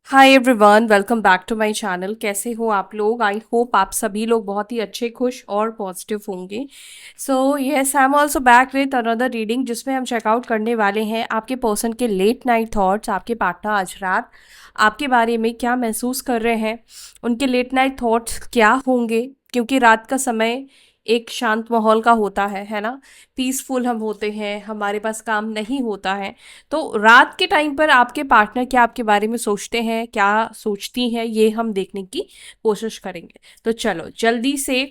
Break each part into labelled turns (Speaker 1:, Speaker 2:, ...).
Speaker 1: Hi everyone, welcome back to my channel. कैसे हो आप लोग? आई होप आप सभी लोग बहुत ही अच्छे, खुश और पॉजिटिव होंगे। So yes, I am also back with another reading जिसमें हम चेकआउट करने वाले हैं आपके पर्सन के लेट नाइट थॉट्स। आपके पार्टनर आज रात आपके बारे में क्या महसूस कर रहे हैं, उनके लेट नाइट थॉट्स क्या होंगे, क्योंकि रात का समय एक शांत माहौल का होता है ना। पीसफुल हम होते हैं, हमारे पास काम नहीं होता है। तो रात के टाइम पर आपके पार्टनर क्या आपके बारे में सोचते हैं, क्या सोचती हैं, ये हम देखने की कोशिश करेंगे। तो चलो जल्दी से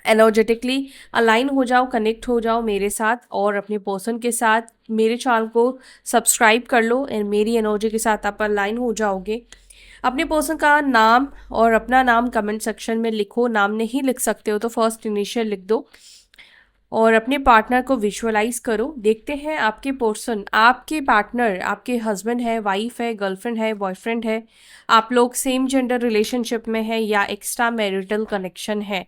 Speaker 1: एनर्जेटिकली अलाइन हो जाओ, कनेक्ट हो जाओ मेरे साथ और अपने पर्सन के साथ। मेरे चैनल को सब्सक्राइब कर लो और मेरी एनर्जी के साथ आप अलाइन हो जाओगे। अपने पर्सन का नाम और अपना नाम कमेंट सेक्शन में लिखो। नाम नहीं लिख सकते हो तो फर्स्ट इनिशियल लिख दो और अपने पार्टनर को विजुअलाइज करो। देखते हैं आपके पर्सन, आपके पार्टनर, आपके हस्बैंड है, वाइफ है, गर्लफ्रेंड है, बॉयफ्रेंड है, आप लोग सेम जेंडर रिलेशनशिप में है या एक्स्ट्रा मैरिटल कनेक्शन है।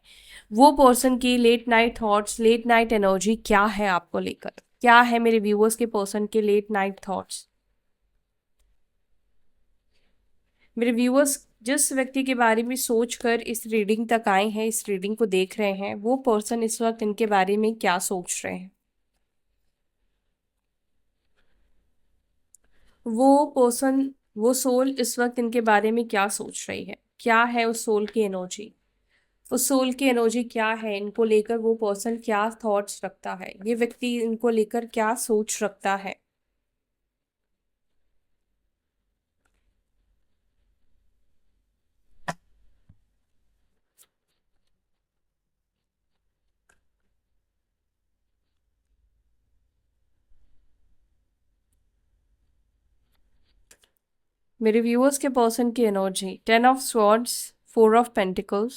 Speaker 1: वो पर्सन की late night thoughts, late night energy क्या है आपको लेकर, क्या है मेरे व्यूअर्स के पर्सन के लेट नाइट थॉट्स। मेरे व्यूअर्स जिस व्यक्ति के बारे में सोचकर इस रीडिंग तक आए हैं, इस रीडिंग को देख रहे हैं, वो पर्सन इस वक्त इनके बारे में क्या सोच रहे हैं। वो पर्सन, वो सोल इस वक्त इनके बारे में क्या सोच रही है, क्या है उस सोल की एनर्जी। उस सोल की एनर्जी क्या है, इनको लेकर वो पर्सन क्या थॉट्स रखता है, ये व्यक्ति इनको लेकर क्या सोच रखता है। मेरे व्यूअर्स के पर्सन की energy, 10 of swords, 4 of pentacles,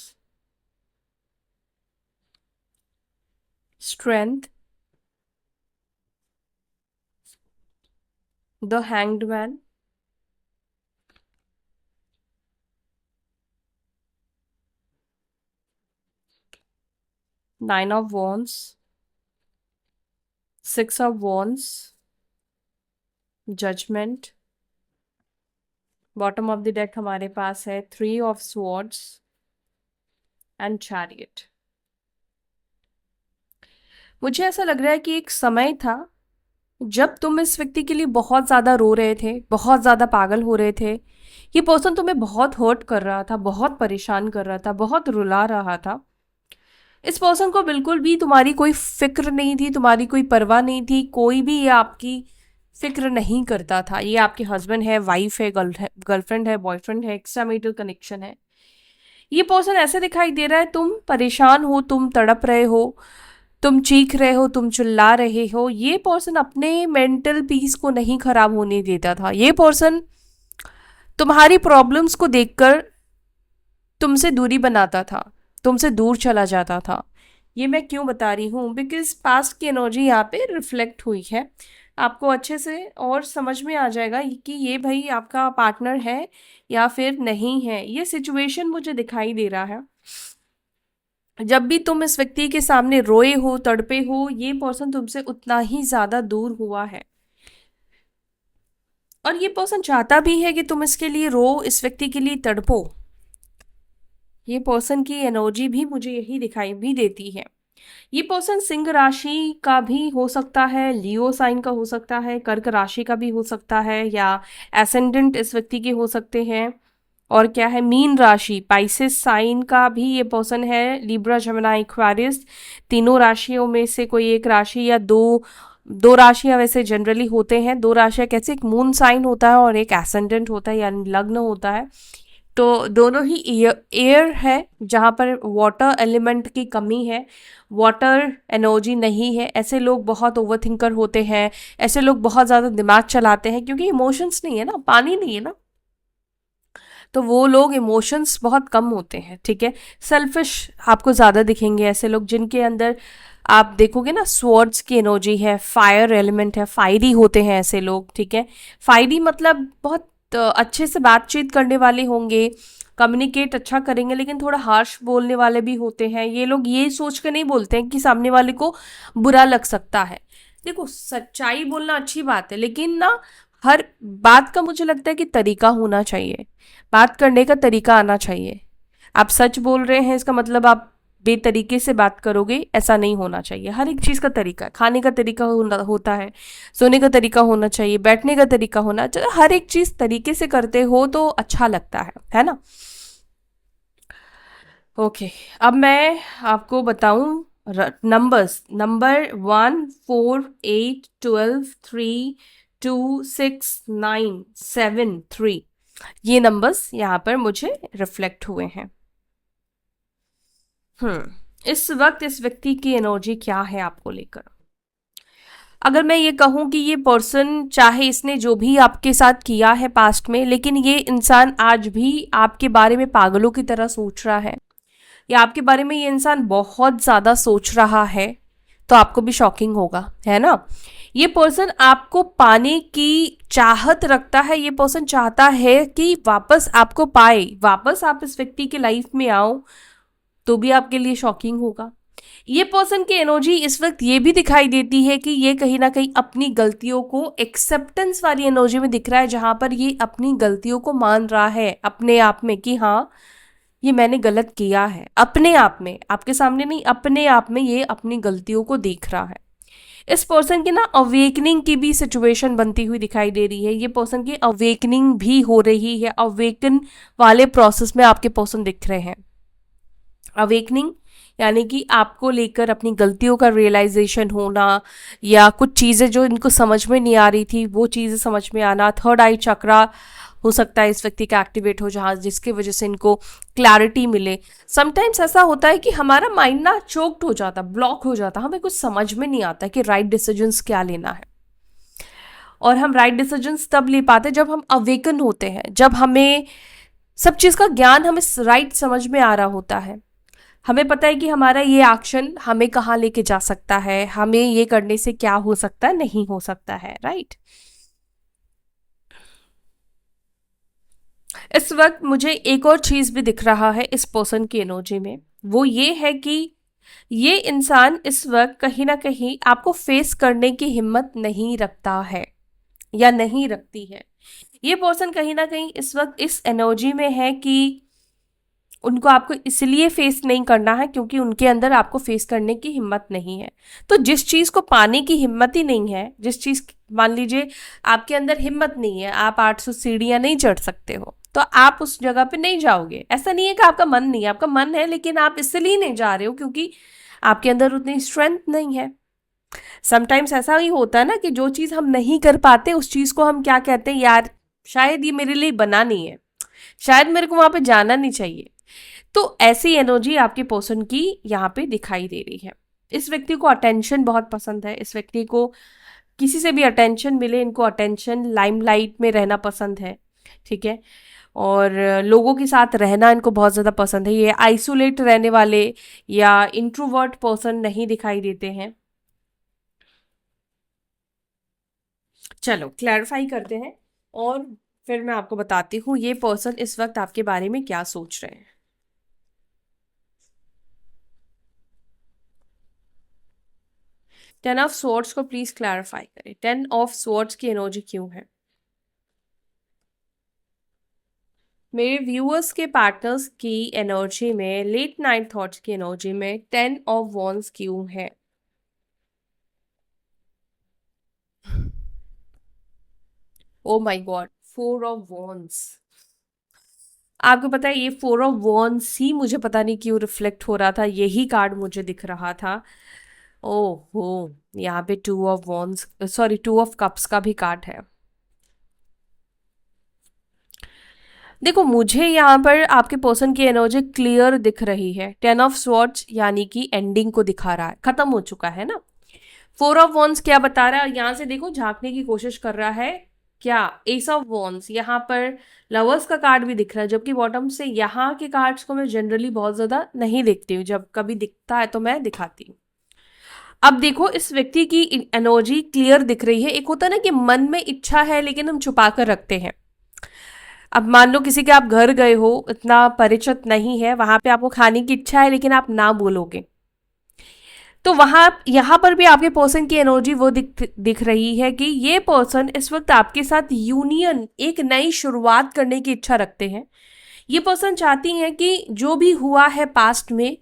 Speaker 1: strength, the hanged man, nine of wands, 6 of wands, judgement. Bottom of the deck हमारे पास है 3 ऑफ स्वॉर्ड्स एंड चैरियट। मुझे ऐसा लग रहा है कि एक समय था जब तुम इस व्यक्ति के लिए बहुत ज़्यादा रो रहे थे, बहुत ज़्यादा पागल हो रहे थे। ये पर्सन तुम्हें बहुत हर्ट कर रहा था, बहुत परेशान कर रहा था, बहुत रुला रहा था। इस पर्सन को बिल्कुल भी तुम्हारी कोई फिक्र नहीं थी, तुम्हारी कोई परवाह नहीं थी, कोई भी ये आपकी फिक्र नहीं करता था। ये आपके हस्बैंड है, वाइफ है, गर्लफ्रेंड है, बॉयफ्रेंड है, एक्स्ट्रा मैरिटल कनेक्शन है। ये पर्सन ऐसे दिखाई दे रहा है, तुम परेशान हो, तुम तड़प रहे हो, तुम चीख रहे हो, तुम चिल्ला रहे हो। ये पर्सन अपने मेंटल पीस को नहीं खराब होने देता था। ये पर्सन तुम्हारी प्रॉब्लम्स को देखकर तुमसे दूरी बनाता था, तुमसे दूर चला जाता था। ये मैं क्यों बता रही हूँ, बिकॉज पास्ट की एनर्जी यहाँ पे रिफ्लेक्ट हुई है। आपको अच्छे से और समझ में आ जाएगा कि ये भाई आपका पार्टनर है या फिर नहीं है। ये सिचुएशन मुझे दिखाई दे रहा है। जब भी तुम इस व्यक्ति के सामने रोए हो, तड़पे हो, ये पर्सन तुमसे उतना ही ज्यादा दूर हुआ है। और ये पर्सन चाहता भी है कि तुम इसके लिए रो, इस व्यक्ति के लिए तड़पो। ये पर्सन की एनर्जी भी मुझे यही दिखाई भी देती है। ये पर्सन सिंह राशि का भी हो सकता है, लियो साइन का हो सकता है, कर्क राशि का भी हो सकता है, या एसेंडेंट इस व्यक्ति के हो सकते हैं। और क्या है, मीन राशि, पाइसेस साइन का भी ये पर्सन है, लिब्रा, जमिनी, एक्वेरियस। तीनों राशियों में से कोई एक राशि या दो, दो राशियां वैसे जनरली होते हैं। दो राशियां कैसे, एक मून साइन होता है और एक एसेंडेंट होता है यानी लग्न होता है। तो दोनों ही एयर है, जहाँ पर वाटर एलिमेंट की कमी है, वाटर एनर्जी नहीं है। ऐसे लोग बहुत ओवर थिंकर होते हैं, ऐसे लोग बहुत ज़्यादा दिमाग चलाते हैं क्योंकि इमोशंस नहीं है ना, पानी नहीं है ना। तो वो लोग इमोशंस बहुत कम होते हैं, ठीक है। सेल्फिश आपको ज़्यादा दिखेंगे ऐसे लोग जिनके अंदर आप देखोगे ना स्वॉर्ड्स की एनर्जी है, फायर एलिमेंट है, फायरी होते हैं ऐसे लोग, ठीक है। फायरी मतलब बहुत अच्छे से बातचीत करने वाले होंगे, कम्युनिकेट अच्छा करेंगे, लेकिन थोड़ा हार्श बोलने वाले भी होते हैं। ये लोग ये सोच कर नहीं बोलते हैं कि सामने वाले को बुरा लग सकता है। देखो, सच्चाई बोलना अच्छी बात है, लेकिन ना हर बात का मुझे लगता है कि तरीका होना चाहिए, बात करने का तरीका आना चाहिए। आप सच बोल रहे हैं इसका मतलब आप बेतरीके से बात करोगे, ऐसा नहीं होना चाहिए। हर एक चीज़ का तरीका है, खाने का तरीका होता है, सोने का तरीका होना चाहिए, बैठने का तरीका होना चाहिए। हर एक चीज़ तरीके से करते हो तो अच्छा लगता है ना। ओके, अब मैं आपको बताऊं नंबर्स। नंबर 1, 4, 8, 12, 3, 2, 6, 9, 7, 3, ये नंबर्स यहाँ पर मुझे रिफ्लेक्ट हुए हैं। इस वक्त इस व्यक्ति की एनर्जी क्या है आपको लेकर? अगर मैं ये कहूँ कि ये पर्सन, चाहे इसने जो भी आपके साथ किया है पास्ट में, लेकिन ये इंसान आज भी आपके बारे में पागलों की तरह सोच रहा है, या आपके बारे में ये इंसान बहुत ज़्यादा सोच रहा है, तो आपको भी शॉकिंग होगा, है ना। ये पर्सन आपको पाने की चाहत रखता है, ये पर्सन चाहता है कि वापस आपको पाए, वापस आप इस व्यक्ति की लाइफ में आओ, तो भी आपके लिए शॉकिंग होगा। ये पर्सन की एनर्जी इस वक्त ये भी दिखाई देती है कि ये कहीं ना कहीं अपनी गलतियों को एक्सेप्टेंस वाली एनर्जी में दिख रहा है, जहां पर ये अपनी गलतियों को मान रहा है अपने आप में कि हाँ, ये मैंने गलत किया है। अपने आप में, आपके सामने नहीं, अपने आप में ये अपनी गलतियों को देख रहा है। इस पर्सन की ना अवेकनिंग की भी सिचुएशन बनती हुई दिखाई दे रही है। ये पर्सन की अवेकनिंग भी हो रही है, अवेकन वाले प्रोसेस में आपके पर्सन दिख रहे हैं। अवेकनिंग यानी कि आपको लेकर अपनी गलतियों का रियलाइजेशन होना, या कुछ चीज़ें जो इनको समझ में नहीं आ रही थी वो चीज़ें समझ में आना। थर्ड आई चक्रा हो सकता है इस व्यक्ति का एक्टिवेट हो, जहाँ जिसकी वजह से इनको क्लैरिटी मिले। समटाइम्स ऐसा होता है कि हमारा माइंड ना चोक्ड हो जाता, ब्लॉक हो जाता, हमें कुछ समझ में नहीं आता कि राइट डिसीजंस क्या लेना है। और हम राइट डिसीजंस तब ले पाते जब हम अवेकन होते हैं, जब हमें सब चीज़ का ज्ञान हमें राइट समझ में आ रहा होता है। हमें पता है कि हमारा ये एक्शन हमें कहाँ लेके जा सकता है, हमें ये करने से क्या हो सकता है, नहीं हो सकता है, राइट। इस वक्त मुझे एक और चीज भी दिख रहा है इस पर्सन की एनर्जी में, वो ये है कि ये इंसान इस वक्त कहीं ना कहीं आपको फेस करने की हिम्मत नहीं रखता है या नहीं रखती है। ये पर्सन कहीं ना कहीं इस वक्त इस एनर्जी में है कि उनको आपको इसलिए फेस नहीं करना है क्योंकि उनके अंदर आपको फेस करने की हिम्मत नहीं है। तो जिस चीज़ को पाने की हिम्मत ही नहीं है, जिस चीज़, मान लीजिए आपके अंदर हिम्मत नहीं है, आप 800 सीढ़ियाँ नहीं चढ़ सकते हो, तो आप उस जगह पे नहीं जाओगे। ऐसा नहीं है कि आपका मन नहीं है, आपका मन है, लेकिन आप इसलिए नहीं जा रहे हो क्योंकि आपके अंदर उतनी स्ट्रेंथ नहीं है। समटाइम्स ऐसा ही होता है ना कि जो चीज़ हम नहीं कर पाते उस चीज़ को हम क्या कहते हैं, यार शायद ये मेरे लिए बना नहीं है, शायद मेरे को वहाँ पे जाना नहीं चाहिए। तो ऐसी एनर्जी आपके पर्सन की यहाँ पे दिखाई दे रही है। इस व्यक्ति को अटेंशन बहुत पसंद है, इस व्यक्ति को किसी से भी अटेंशन मिले, इनको अटेंशन, लाइमलाइट में रहना पसंद है, ठीक है। और लोगों के साथ रहना इनको बहुत ज़्यादा पसंद है। ये आइसोलेट रहने वाले या इंट्रोवर्ट पर्सन नहीं दिखाई देते हैं। चलो क्लैरिफाई करते हैं और फिर मैं आपको बताती हूँ ये पर्सन इस वक्त आपके बारे में क्या सोच रहे हैं। 10 ऑफ स्वॉर्ड्स को प्लीज क्लैरिफाई करें। 10 ऑफ स्वॉर्ड्स की एनर्जी क्यों है? मेरे व्यूअर्स के पार्टनर्स की एनर्जी में, लेट नाइट थॉट्स की एनर्जी में 10 ऑफ वॉन्ड्स क्यों है? Oh my God, 4 of wands. आपको पता है ये 4 ऑफ वॉन्ड्स ही मुझे पता नहीं क्यों रिफ्लेक्ट हो रहा था, यही कार्ड मुझे दिख रहा था। ओहो, यहाँ पे 2 of wands, sorry 2 of cups का भी कार्ड है। देखो मुझे यहाँ पर आपके पर्सन की एनर्जी क्लियर दिख रही है। 10 ऑफ स्वॉर्ड्स यानी कि एंडिंग को दिखा रहा है, खत्म हो चुका है ना। 4 ऑफ वॉन्ड्स क्या बता रहा है, यहाँ से देखो झांकने की कोशिश कर रहा है क्या। एस ऑफ वॉन्ड्स, यहाँ पर लवर्स का कार्ड भी दिख रहा है, जबकि बॉटम से यहाँ के कार्ड्स को मैं जनरली बहुत ज्यादा नहीं देखती हूँ, जब कभी दिखता है तो मैं दिखाती हूँ। अब देखो इस व्यक्ति की एनर्जी क्लियर दिख रही है। एक होता है ना कि मन में इच्छा है लेकिन हम छुपा कर रखते हैं। अब मान लो किसी के आप घर गए हो, इतना परिचित नहीं है, वहां पे आपको खाने की इच्छा है लेकिन आप ना बोलोगे। तो वहां यहाँ पर भी आपके पर्सन की एनर्जी वो दिख रही है कि ये पर्सन इस वक्त आपके साथ यूनियन, एक नई शुरुआत करने की इच्छा रखते हैं। ये पर्सन चाहती हैं कि जो भी हुआ है पास्ट में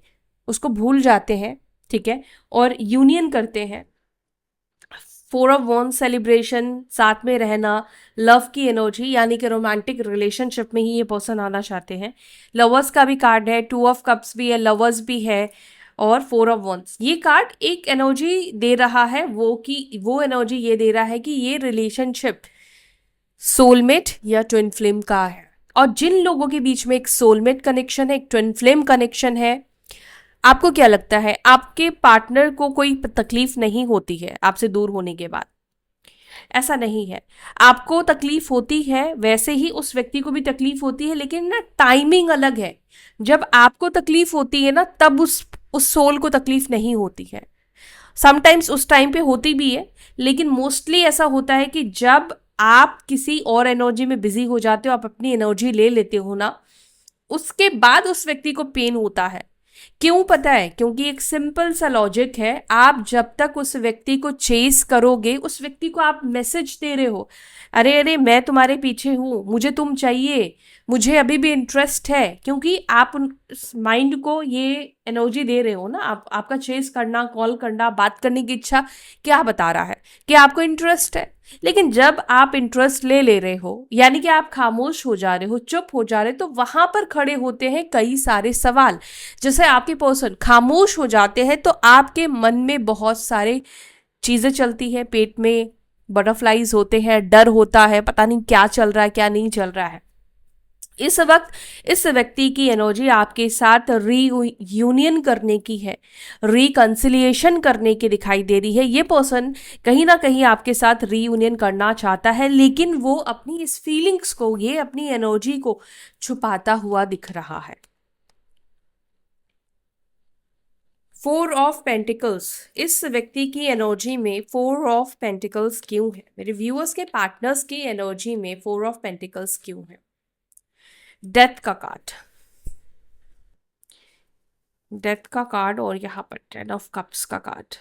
Speaker 1: उसको भूल जाते हैं, ठीक है, और यूनियन करते हैं। 4 ऑफ वन सेलिब्रेशन, साथ में रहना, लव की एनर्जी, यानी कि रोमांटिक रिलेशनशिप में ही ये पर्सन आना चाहते हैं। लवर्स का भी कार्ड है, 2 ऑफ कप्स भी है, लवर्स भी है, और 4 ऑफ वंस। ये कार्ड एक एनर्जी दे रहा है, वो एनर्जी ये दे रहा है कि ये रिलेशनशिप सोलमेट या ट्विन फ्लेम का है। और जिन लोगों के बीच में एक सोलमेट कनेक्शन है, एक ट्विन फ्लेम कनेक्शन है, आपको क्या लगता है आपके पार्टनर को कोई तकलीफ नहीं होती है आपसे दूर होने के बाद? ऐसा नहीं है, आपको तकलीफ होती है, वैसे ही उस व्यक्ति को भी तकलीफ होती है, लेकिन ना टाइमिंग अलग है। जब आपको तकलीफ होती है ना, तब उस सोल को तकलीफ नहीं होती है। समटाइम्स उस टाइम पे होती भी है, लेकिन मोस्टली ऐसा होता है कि जब आप किसी और एनर्जी में बिजी हो जाते हो, आप अपनी एनर्जी ले लेते हो ना, उसके बाद उस व्यक्ति को पेन होता है। क्यों पता है? क्योंकि एक सिंपल सा लॉजिक है, आप जब तक उस व्यक्ति को चेस करोगे, उस व्यक्ति को आप मैसेज दे रहे हो, अरे अरे मैं तुम्हारे पीछे हूं, मुझे तुम चाहिए, मुझे अभी भी इंटरेस्ट है, क्योंकि आप माइंड को ये एनर्जी दे रहे हो ना। आपका चेस करना, कॉल करना, बात करने की इच्छा क्या बता रहा है? कि आपको इंटरेस्ट है। लेकिन जब आप इंटरेस्ट ले रहे हो, यानी कि आप खामोश हो जा रहे हो, चुप हो जा रहे हो, तो वहां पर खड़े होते हैं कई सारे सवाल। जैसे आपके पर्सन खामोश हो जाते हैं तो आपके मन में बहुत सारे चीजें चलती है, पेट में बटरफ्लाईज होते हैं, डर होता है, पता नहीं क्या चल रहा है, क्या नहीं चल रहा है। इस वक्त इस व्यक्ति की एनर्जी आपके साथ रीयूनियन करने की है, रिकंसिलिएशन करने की दिखाई दे रही है। ये पर्सन कहीं ना कहीं आपके साथ रीयूनियन करना चाहता है, लेकिन वो अपनी इस फीलिंग्स को, ये अपनी एनर्जी को छुपाता हुआ दिख रहा है। 4 ऑफ पेंटिकल्स, इस व्यक्ति की एनर्जी में 4 ऑफ पेंटिकल्स क्यों है? मेरे व्यूअर्स के पार्टनर्स की एनर्जी में 4 ऑफ पेंटिकल्स क्यों है? डेथ का कार्ड, डेथ का कार्ड, और यहाँ पर 10 ऑफ कप्स का कार्ड।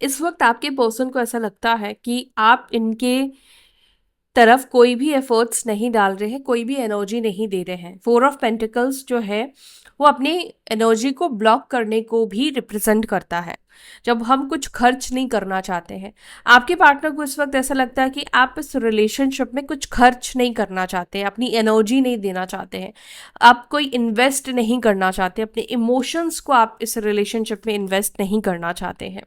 Speaker 1: इस वक्त आपके पर्सन को ऐसा लगता है कि आप इनके तरफ कोई भी एफर्ट्स नहीं डाल रहे हैं, कोई भी एनर्जी नहीं दे रहे हैं। 4 ऑफ पेंटिकल्स जो है वो अपनी एनर्जी को ब्लॉक करने को भी रिप्रेजेंट करता है। जब हम कुछ खर्च नहीं करना चाहते हैं, आपके पार्टनर को इस वक्त ऐसा लगता है कि आप इस रिलेशनशिप में कुछ खर्च नहीं करना चाहते, अपनी एनर्जी नहीं देना चाहते हैं, आप कोई इन्वेस्ट नहीं करना चाहते, अपने इमोशंस को आप इस रिलेशनशिप में इन्वेस्ट नहीं करना चाहते हैं।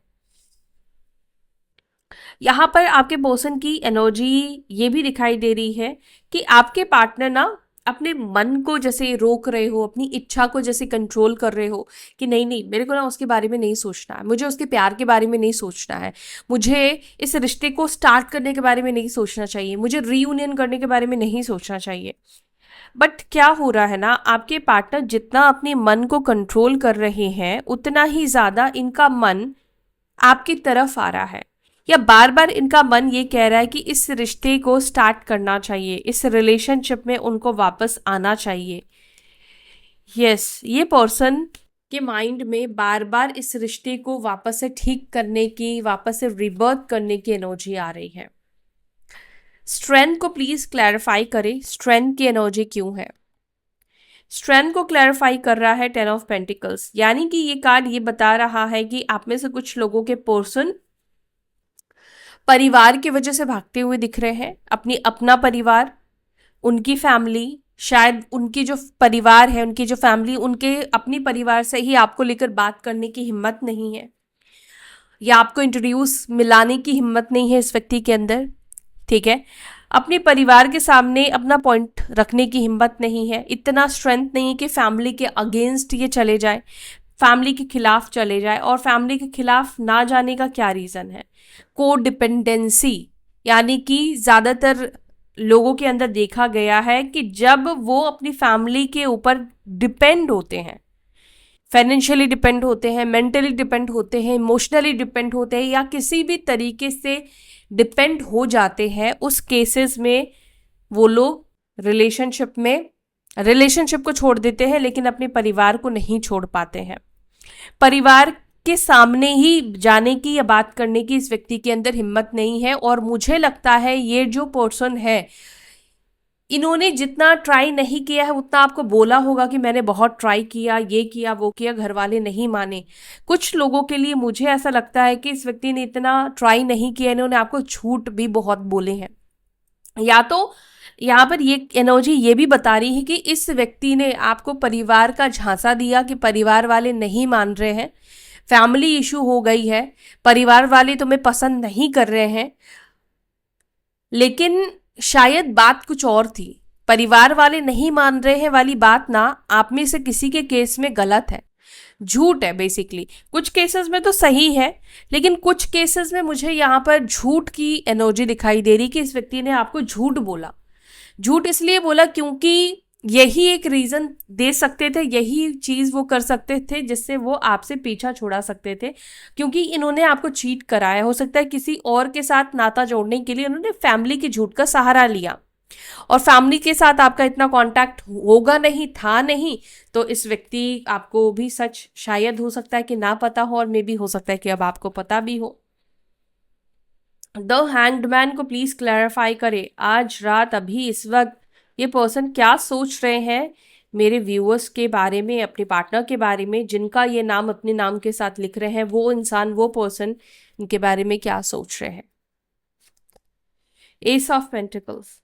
Speaker 1: यहाँ पर आपके पर्सन की एनर्जी ये भी दिखाई दे रही है कि आपके पार्टनर ना अपने मन को जैसे रोक रहे हो, अपनी इच्छा को जैसे कंट्रोल कर रहे हो कि नहीं नहीं, मेरे को ना उसके बारे में नहीं सोचना है, मुझे उसके प्यार के बारे में नहीं सोचना है, मुझे इस रिश्ते को स्टार्ट करने के बारे में नहीं सोचना चाहिए, मुझे रीयूनियन करने के बारे में नहीं सोचना चाहिए। बट क्या हो रहा है ना, आपके पार्टनर जितना अपने मन को कंट्रोल कर रहे हैं, उतना ही ज़्यादा इनका मन आपकी तरफ आ रहा है, या बार बार इनका मन ये कह रहा है कि इस रिश्ते को स्टार्ट करना चाहिए, इस रिलेशनशिप में उनको वापस आना चाहिए। यस, ये पर्सन के माइंड में बार बार इस रिश्ते को वापस से ठीक करने की, वापस से रिबर्थ करने की एनर्जी आ रही है। स्ट्रेंथ को प्लीज क्लैरिफाई करें, स्ट्रेंथ की एनर्जी क्यों है? स्ट्रेंथ को क्लैरिफाई कर रहा है 10 ऑफ पेंटिकल्स, यानी कि ये कार्ड ये बता रहा है कि आप में से कुछ लोगों के पर्सन परिवार की वजह से भागते हुए दिख रहे हैं। अपना परिवार, उनकी फैमिली, शायद उनकी जो परिवार है, उनकी जो फैमिली, उनके अपनी परिवार से ही आपको लेकर बात करने की हिम्मत नहीं है, या आपको इंट्रोड्यूस मिलाने की हिम्मत नहीं है इस व्यक्ति के अंदर, ठीक है। अपने परिवार के सामने अपना पॉइंट रखने की हिम्मत नहीं है, इतना स्ट्रेंथ नहीं है कि फैमिली के अगेंस्ट ये चले जाए, फैमिली के खिलाफ चले जाए। और फैमिली के खिलाफ ना जाने का क्या रीज़न है? को डिपेंडेंसी, यानी कि ज़्यादातर लोगों के अंदर देखा गया है कि जब वो अपनी फैमिली के ऊपर डिपेंड होते हैं, फाइनेंशियली डिपेंड होते हैं, मेंटली डिपेंड होते हैं, इमोशनली डिपेंड होते हैं, या किसी भी तरीके से डिपेंड हो जाते हैं, उस केसेस में वो लोग रिलेशनशिप को छोड़ देते हैं, लेकिन अपने परिवार को नहीं छोड़ पाते हैं। परिवार के सामने ही जाने की या बात करने की इस व्यक्ति के अंदर हिम्मत नहीं है। और मुझे लगता है ये जो पर्सन है, इन्होंने जितना ट्राई नहीं किया है उतना आपको बोला होगा कि मैंने बहुत ट्राई किया, ये किया वो किया, घर वाले नहीं माने। कुछ लोगों के लिए मुझे ऐसा लगता है कि इस व्यक्ति ने इतना ट्राई नहीं किया, इन्होंने आपको झूठ भी बहुत बोले हैं। या तो यहाँ पर ये एनर्जी ये भी बता रही है कि इस व्यक्ति ने आपको परिवार का झांसा दिया कि परिवार वाले नहीं मान रहे हैं, फैमिली इशू हो गई है, परिवार वाले तुम्हें पसंद नहीं कर रहे हैं। लेकिन शायद बात कुछ और थी। परिवार वाले नहीं मान रहे हैं वाली बात ना आप में से किसी के केस में गलत है, झूठ है बेसिकली। कुछ केसेस में तो सही है, लेकिन कुछ केसेस में मुझे यहाँ पर झूठ की एनर्जी दिखाई दे रही कि इस व्यक्ति ने आपको झूठ बोला। झूठ इसलिए बोला क्योंकि यही एक रीजन दे सकते थे, यही चीज वो कर सकते थे जिससे वो आपसे पीछा छुड़ा सकते थे, क्योंकि इन्होंने आपको चीट कराया। हो सकता है किसी और के साथ नाता जोड़ने के लिए उन्होंने फैमिली की झूठ का सहारा लिया, और फैमिली के साथ आपका इतना कांटेक्ट होगा नहीं, था नहीं, तो इस व्यक्ति आपको भी सच शायद हो सकता है कि ना पता हो, और मे भी हो सकता है कि अब आपको पता भी हो। द हैंग्ड मैन को प्लीज क्लैरिफाई करे आज रात अभी इस वक्त ये पर्सन क्या सोच रहे हैं मेरे व्यूअर्स के बारे में, अपने पार्टनर के बारे में, जिनका ये नाम अपने नाम के साथ लिख रहे हैं, वो इंसान, वो पर्सन इनके बारे में क्या सोच रहे हैं। एस ऑफ पेंटिकल्स,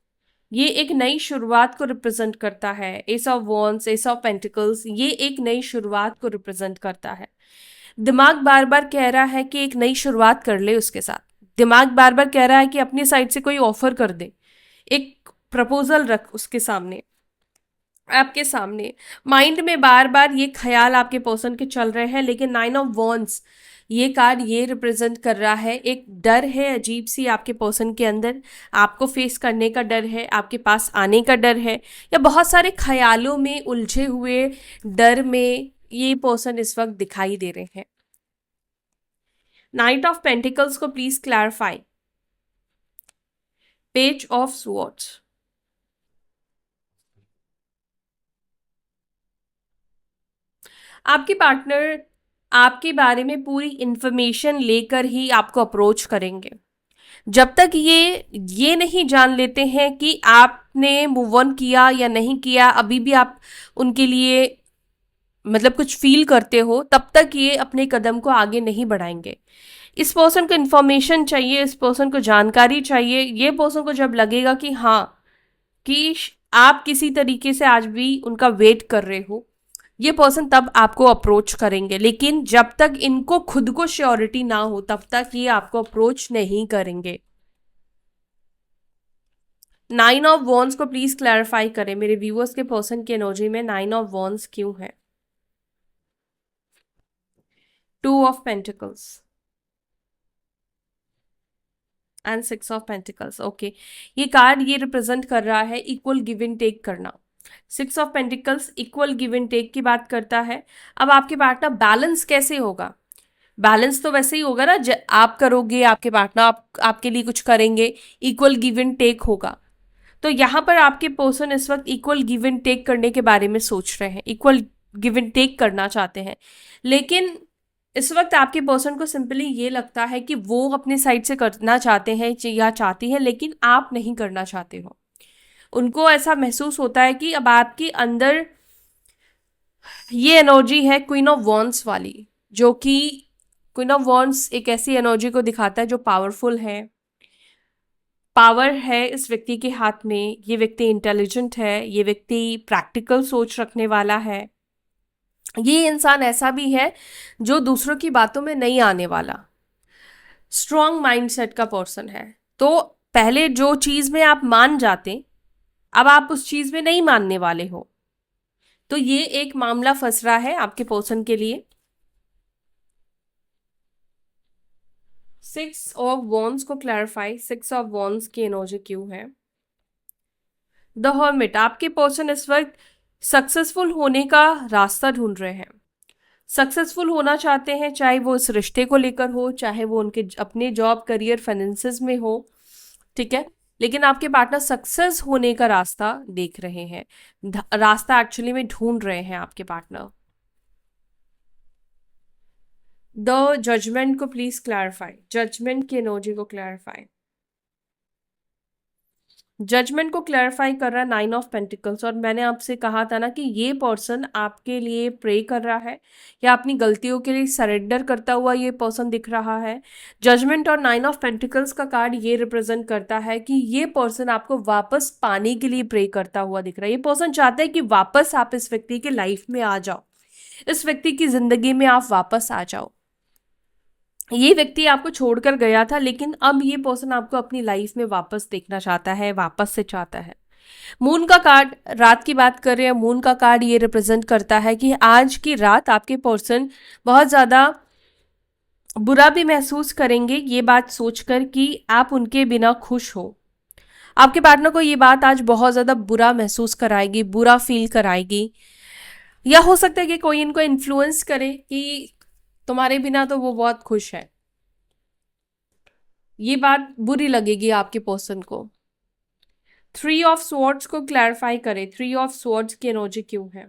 Speaker 1: ये एक नई शुरुआत को रिप्रेजेंट करता है। S of wands, S of pentacles, ये एक नई शुरुआत को रिप्रेजेंट करता है। दिमाग बार बार कह रहा है कि एक नई शुरुआत कर ले उसके साथ। दिमाग बार बार कह रहा है कि अपनी साइड से कोई ऑफर कर दे, एक प्रपोजल रख उसके सामने, आपके सामने। माइंड में बार बार ये ख्याल आपके पर्सन के चल रहे हैं, लेकिन 9 ऑफ वॉन्ड्स ये कार्ड ये रिप्रेजेंट कर रहा है एक डर है अजीब सी आपके पर्सन के अंदर, आपको फेस करने का डर है, आपके पास आने का डर है, या बहुत सारे ख्यालों में उलझे हुए डर में ये पर्सन इस वक्त दिखाई दे रहे हैं। नाइट ऑफ पेंटिकल्स को please clarify. Page of swords, आपके पार्टनर आपके बारे में पूरी इंफॉर्मेशन लेकर ही आपको अप्रोच करेंगे। जब तक ये नहीं जान लेते हैं कि आपने मूव ऑन किया या नहीं किया, अभी भी आप उनके लिए मतलब कुछ फील करते हो, तब तक ये अपने कदम को आगे नहीं बढ़ाएंगे। इस पर्सन को इन्फॉर्मेशन चाहिए, इस पर्सन को जानकारी चाहिए। ये पर्सन को जब लगेगा कि हाँ, कि आप किसी तरीके से आज भी उनका वेट कर रहे हो, ये पर्सन तब आपको अप्रोच करेंगे। लेकिन जब तक इनको खुद को श्योरिटी ना हो, तब तक ये आपको अप्रोच नहीं करेंगे। 9 ऑफ वॉन्ड्स को प्लीज क्लैरिफाई करें मेरे व्यूअर्स के पर्सन के एनर्जी में 9 ऑफ वॉन्ड्स क्यों है। 2 of pentacles and 6 of pentacles. Okay, ये कार्ड ये रिप्रेजेंट कर रहा है इक्वल गिव एंड टेक करना। 6 of pentacles equal give and take की बात करता है। अब आपके पार्टनर बैलेंस कैसे होगा? बैलेंस तो वैसे ही होगा ना, आप करोगे, आपके पार्टनर आपके लिए कुछ करेंगे, इक्वल गिव एंड टेक होगा। तो यहाँ पर आपके पर्सन इस वक्त इक्वल गिव एंड टेक करने के बारे में सोच रहे हैं, इक्वल गिव एंड टेक करना चाहते हैं। लेकिन इस वक्त आपके पर्सन को सिंपली ये लगता है कि वो अपने साइड से करना चाहते हैं या चाहती हैं, लेकिन आप नहीं करना चाहते हो। उनको ऐसा महसूस होता है कि अब आपके अंदर ये एनर्जी है क्वीन ऑफ वॉन्ड्स वाली, जो कि क्वीन ऑफ वॉन्ड्स एक ऐसी एनर्जी को दिखाता है जो पावरफुल है। पावर है इस व्यक्ति के हाथ में, ये व्यक्ति इंटेलिजेंट है, ये व्यक्ति प्रैक्टिकल सोच रखने वाला है, ये इंसान ऐसा भी है जो दूसरों की बातों में नहीं आने वाला, स्ट्रॉन्ग माइंडसेट का पर्सन है। तो पहले जो चीज में आप मान जाते, अब आप उस चीज में नहीं मानने वाले हो। तो ये एक मामला फंस रहा है आपके पर्सन के लिए। 6 ऑफ वॉन्ड्स को क्लैरिफाई, 6 ऑफ वॉन्ड्स की एनर्जी क्यों है। द हर्मिट, आपके पर्सन इस वक्त सक्सेसफुल होने का रास्ता ढूंढ रहे हैं। सक्सेसफुल होना चाहते हैं, चाहे वो इस रिश्ते को लेकर हो, चाहे वो उनके अपने जॉब करियर फाइनेंसेस में हो, ठीक है। लेकिन आपके पार्टनर सक्सेस होने का रास्ता देख रहे हैं, रास्ता एक्चुअली में ढूंढ रहे हैं आपके पार्टनर। द जजमेंट को प्लीज क्लैरिफाई, जजमेंट की एनर्जी को क्लैरिफाई। जजमेंट को क्लैरिफाई कर रहा है 9 ऑफ पेंटिकल्स, और मैंने आपसे कहा था ना कि ये पर्सन आपके लिए प्रे कर रहा है या अपनी गलतियों के लिए सरेंडर करता हुआ ये पर्सन दिख रहा है। जजमेंट और 9 ऑफ पेंटिकल्स का कार्ड ये रिप्रेजेंट करता है कि ये पर्सन आपको वापस पाने के लिए प्रे करता हुआ दिख रहा है। ये पर्सन चाहता है कि वापस आप इस व्यक्ति के लाइफ में आ जाओ, इस व्यक्ति की जिंदगी में आप वापस आ जाओ। ये व्यक्ति आपको छोड़कर गया था, लेकिन अब ये पर्सन आपको अपनी लाइफ में वापस देखना चाहता है, वापस से चाहता है। मून का कार्ड, रात की बात कर रहे हैं, मून का कार्ड ये रिप्रेजेंट करता है कि आज की रात आपके पर्सन बहुत ज़्यादा बुरा भी महसूस करेंगे ये बात सोचकर कि आप उनके बिना खुश हो। आपके पार्टनर को ये बात आज बहुत ज़्यादा बुरा महसूस कराएगी, बुरा फील कराएगी। या हो सकता है कि कोई इनको इन्फ्लुएंस करे कि तुम्हारे बिना तो वो बहुत खुश है। ये बात बुरी लगेगी आपके पर्सन को। 3 ऑफ स्वॉर्ड्स को क्लैरिफाई करें, 3 ऑफ स्वॉर्ड्स की एनर्जी क्यों है।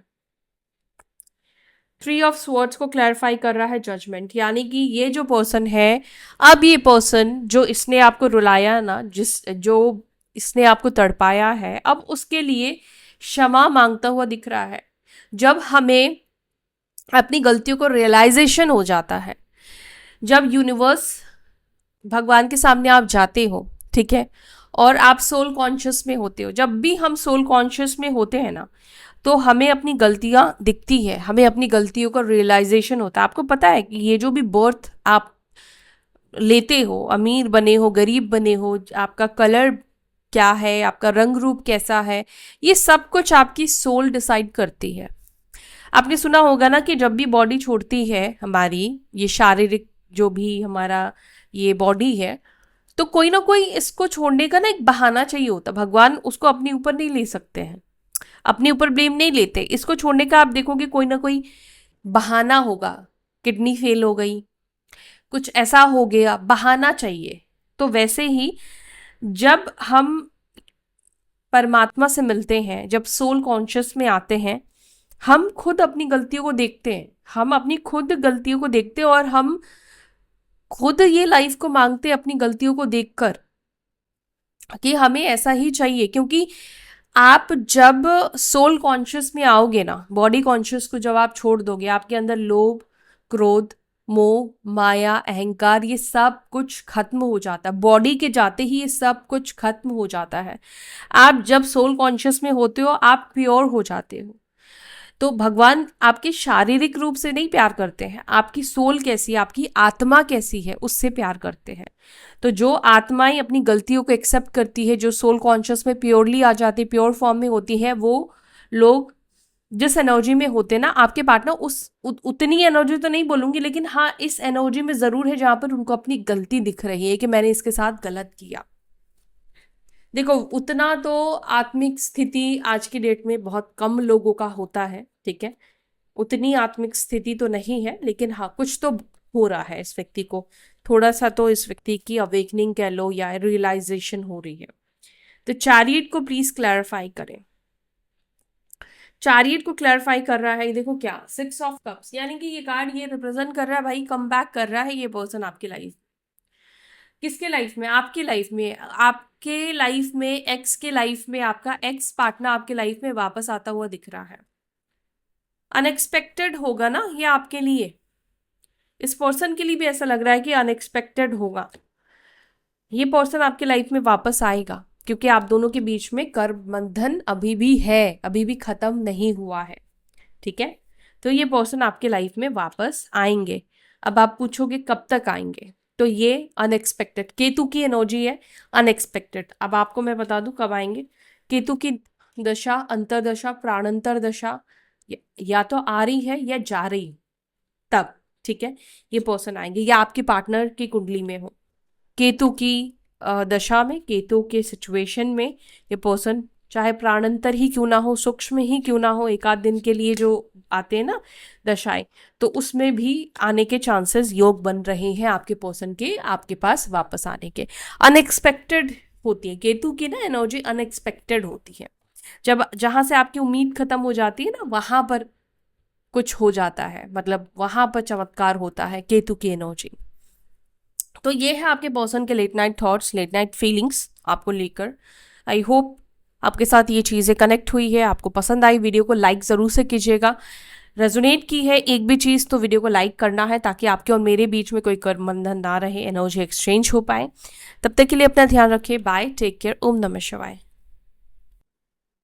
Speaker 1: 3 ऑफ स्वॉर्ड्स को क्लैरिफाई कर रहा है जजमेंट, यानी कि ये जो पर्सन है, अब ये पर्सन जो इसने आपको रुलाया ना, जो इसने आपको तड़पाया है, अब उसके लिए क्षमा मांगता हुआ दिख रहा है। जब हमें अपनी गलतियों को रियलाइजेशन हो जाता है, जब यूनिवर्स, भगवान के सामने आप जाते हो, ठीक है, और आप सोल कॉन्शियस में होते हो, जब भी हम सोल कॉन्शियस में होते हैं ना, तो हमें अपनी गलतियां दिखती है, हमें अपनी गलतियों का रियलाइजेशन होता है। आपको पता है कि ये जो भी बर्थ आप लेते हो, अमीर बने हो, गरीब बने हो, आपका कलर क्या है, आपका रंग रूप कैसा है, ये सब कुछ आपकी सोल डिसाइड करती है। आपने सुना होगा ना कि जब भी बॉडी छोड़ती है हमारी, ये शारीरिक जो भी हमारा ये बॉडी है, तो कोई ना कोई इसको छोड़ने का ना एक बहाना चाहिए होता। भगवान उसको अपने ऊपर नहीं ले सकते हैं, अपने ऊपर ब्लेम नहीं लेते। इसको छोड़ने का आप देखोगे कोई ना कोई बहाना होगा, किडनी फेल हो गई, कुछ ऐसा हो गया, बहाना चाहिए। तो वैसे ही जब हम परमात्मा से मिलते हैं, जब सोल कॉन्शियस में आते हैं, हम खुद अपनी गलतियों को देखते हैं, हम अपनी खुद गलतियों को देखते हैं, और हम खुद ये लाइफ को मांगते हैं अपनी गलतियों को देखकर कि हमें ऐसा ही चाहिए। क्योंकि आप जब सोल कॉन्शियस में आओगे ना, बॉडी कॉन्शियस को जब आप छोड़ दोगे, आपके अंदर लोभ, क्रोध, मोह, माया, अहंकार, ये सब कुछ खत्म हो जाता है। बॉडी के जाते ही ये सब कुछ खत्म हो जाता है। आप जब सोल कॉन्शियस में होते हो, आप प्योर हो जाते हो। तो भगवान आपके शारीरिक रूप से नहीं प्यार करते हैं, आपकी सोल कैसी है, आपकी आत्मा कैसी है, उससे प्यार करते हैं। तो जो आत्माएं अपनी गलतियों को एक्सेप्ट करती है, जो सोल कॉन्शियस में प्योरली आ जाती है, प्योर फॉर्म में होती है, वो लोग जिस एनर्जी में होते हैं ना, आपके पार्टनर उतनी एनर्जी तो नहीं बोलूंगी, लेकिन हाँ इस एनर्जी में जरूर है जहां पर उनको अपनी गलती दिख रही है कि मैंने इसके साथ गलत किया। देखो, उतना तो आत्मिक स्थिति आज की डेट में बहुत कम लोगों का होता है, ठीक है, उतनी आत्मिक स्थिति तो नहीं है, लेकिन हाँ कुछ तो हो रहा है इस व्यक्ति को, थोड़ा सा तो इस व्यक्ति की अवेकनिंग कह लो या रियलाइजेशन हो रही है। तो चैरियट को प्लीज क्लैरिफाई करें। चैरियट को क्लैरिफाई कर रहा है, देखो क्या, 6 ऑफ कप्स, यानी कि ये कार्ड ये रिप्रेजेंट कर रहा है भाई, कम बैक कर रहा है ये पर्सन आपकी लाइफ। किसके लाइफ में? आपके लाइफ में। आपके लाइफ में, एक्स के लाइफ में, आपका एक्स पार्टनर आपके लाइफ में वापस आता हुआ दिख रहा है। अनएक्सपेक्टेड होगा ना ये आपके लिए, इस पर्सन के लिए भी ऐसा लग रहा है कि अनएक्सपेक्टेड होगा। ये पर्सन आपके लाइफ में वापस आएगा, क्योंकि आप दोनों के बीच में कर्म बंधन अभी भी है, अभी भी खत्म नहीं हुआ है, ठीक है। तो ये पर्सन आपके लाइफ में वापस आएंगे। अब आप पूछोगे कब तक आएंगे, तो ये अनएक्सपेक्टेड, केतु की एनर्जी है, अनएक्सपेक्टेड। अब आपको मैं बता दूं कब आएंगे। केतु की दशा, अंतरदशा, प्राणांतर दशा या तो आ रही है या जा रही, तब, ठीक है, ये पर्सन आएंगे, या आपके पार्टनर की कुंडली में हो, केतु की दशा में, केतु के सिचुएशन में ये पर्सन, चाहे प्राणांतर ही क्यों ना हो, सूक्ष्म ही क्यों ना हो, एक आध दिन के लिए जो आते हैं ना दशाएं, तो उसमें भी आने के चांसेस योग बन रहे हैं आपके पर्सन के आपके पास वापस आने के। अनएक्सपेक्टेड होती है केतु की ना एनर्जी, अनएक्सपेक्टेड होती है। जब जहां से आपकी उम्मीद खत्म हो जाती है ना, वहां पर कुछ हो जाता है, मतलब वहां पर चमत्कार होता है केतु की एनर्जी। तो ये है आपके पर्सन के late night thoughts, late night feelings आपको लेकर। आई होप आपके साथ ये चीज़ें कनेक्ट हुई है, आपको पसंद आई। वीडियो को लाइक ज़रूर से कीजिएगा। रेजोनेट की है एक भी चीज़ तो वीडियो को लाइक करना है, ताकि आपके और मेरे बीच में कोई करबंधन ना रहे, एनर्जी एक्सचेंज हो पाए। तब तक के लिए अपना ध्यान रखिए। बाय, टेक केयर, ओम नमः शिवाय।